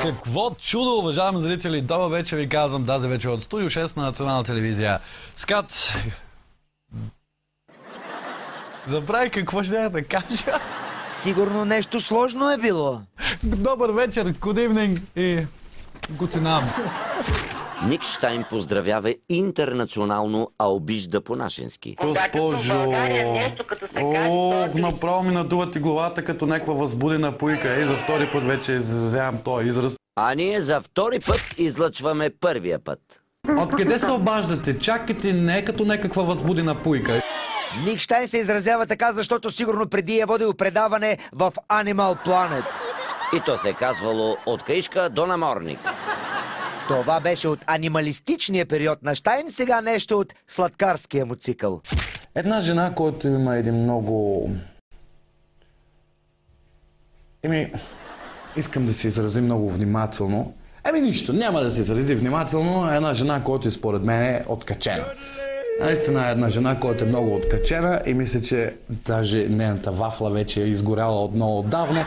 Какво чудо, уважаеми зрители! Добър вечер ви казвам тази вечер от Студио 6 на Национална телевизия. Скат... Забрави какво ще да кажа. Сигурно нещо сложно е било. Добър вечер, good evening и гутинам. Ник Щайн поздравява интернационално, а обижда по-нашенски. Госпожо... Ох, направо ми надува ти главата като някаква възбудена пуйка. И за втори път вече изразявам този израз. А ние за втори път излъчваме първия път. Откъде се обаждате? Чакайте, не е като някаква възбудена пуйка. Ник Щайн се изразява така, защото сигурно преди е водил предаване в Animal Planet. И то се е казвало от каишка до наморник. Това беше от анималистичния период на Щайн, сега нещо от сладкарския му цикъл. Една жена, която има един много... искам да се изрази много внимателно. Нищо, няма да се изрази внимателно. Една жена, която според мен е откачена. Наистина една жена, която е много откачена и мисля, че даже нейната вафла вече е изгоряла от много отдавна.